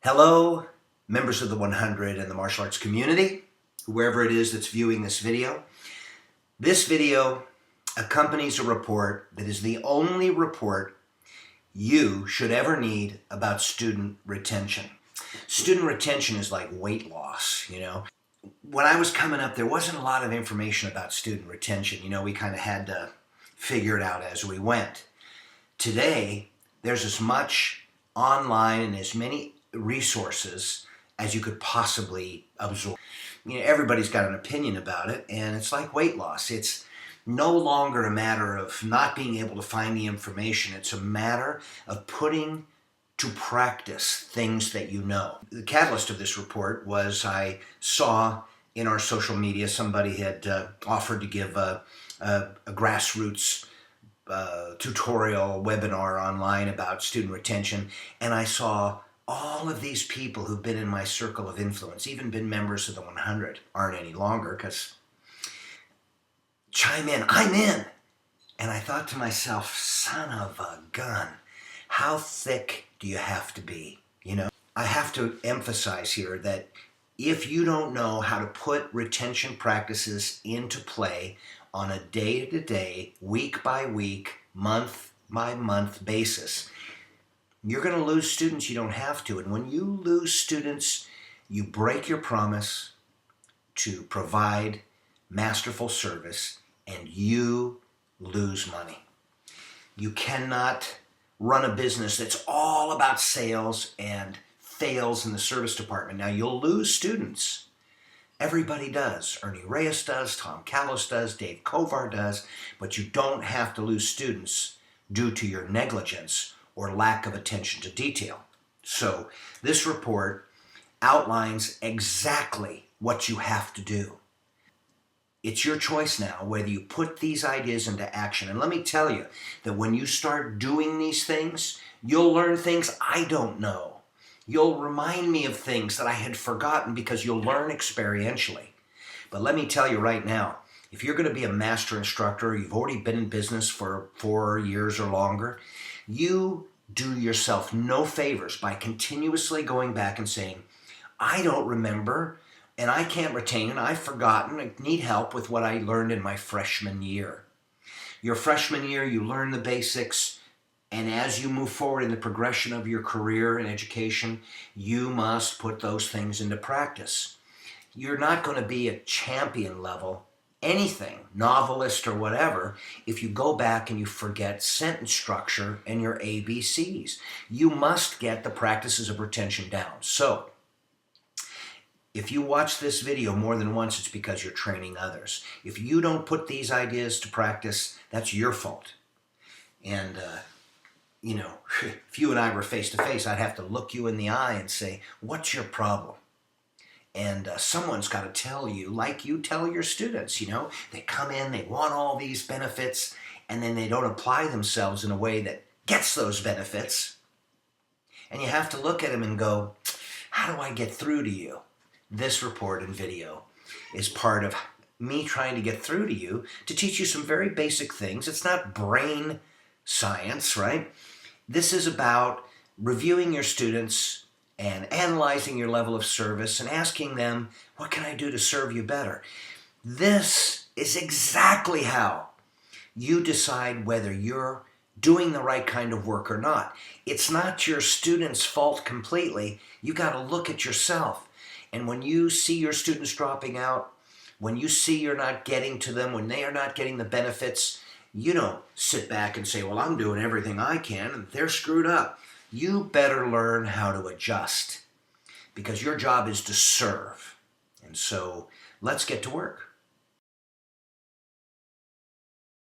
Hello, members of the 100 and the martial arts community, whoever it is that's viewing this video. This video accompanies a report that is the only report you should ever need about student retention. Student retention is like weight loss, When I was coming up, there wasn't a lot of information about student retention. We kind of had to figure it out as we went. Today, there's as much online and as many resources as you could possibly absorb. Everybody's got an opinion about it, and it's like weight loss. It's no longer a matter of not being able to find the information. It's a matter of putting to practice things that you know. The catalyst of this report was I saw in our social media somebody had offered to give a grassroots tutorial webinar online about student retention, and I saw all of these people who've been in my circle of influence, even been members of the 100, aren't any longer, because chime in, I'm in. And I thought to myself, son of a gun, how thick do you have to be? I have to emphasize here that if you don't know how to put retention practices into play on a day-to-day, week-by-week, month-by-month basis, you're going to lose students you don't have to. And when you lose students, you break your promise to provide masterful service, and you lose money. You cannot run a business that's all about sales and fails in the service department. Now, you'll lose students. Everybody does. Ernie Reyes does, Tom Callos does, Dave Kovar does, but you don't have to lose students due to your negligence or lack of attention to detail. So this report outlines exactly what you have to do. It's your choice now whether you put these ideas into action. And let me tell you that when you start doing these things, you'll learn things I don't know. You'll remind me of things that I had forgotten because you'll learn experientially. But let me tell you right now, if you're going to be a master instructor, you've already been in business for 4 years or longer, you do yourself no favors by continuously going back and saying, I don't remember, and I can't retain, and I've forgotten, I need help with what I learned in my freshman year. Your freshman year, you learn the basics, and as you move forward in the progression of your career and education, you must put those things into practice. You're not going to be a champion level anything, novelist or whatever, if you go back and you forget sentence structure and your ABCs. You must get the practices of retention down. So, if you watch this video more than once, it's because you're training others. If you don't put these ideas to practice, that's your fault. And, if you and I were face to face, I'd have to look you in the eye and say, what's your problem? And someone's got to tell you, like you tell your students, they come in, they want all these benefits, and then they don't apply themselves in a way that gets those benefits. And you have to look at them and go, how do I get through to you? This report and video is part of me trying to get through to you to teach you some very basic things. It's not brain science, right? This is about reviewing your students and analyzing your level of service and asking them, what can I do to serve you better? This is exactly how you decide whether you're doing the right kind of work or not. It's not your students' fault completely. You got to look at yourself. And when you see your students dropping out, when you see you're not getting to them, when they are not getting the benefits, you don't sit back and say, well, I'm doing everything I can and they're screwed up. You better learn how to adjust because your job is to serve. And so let's get to work.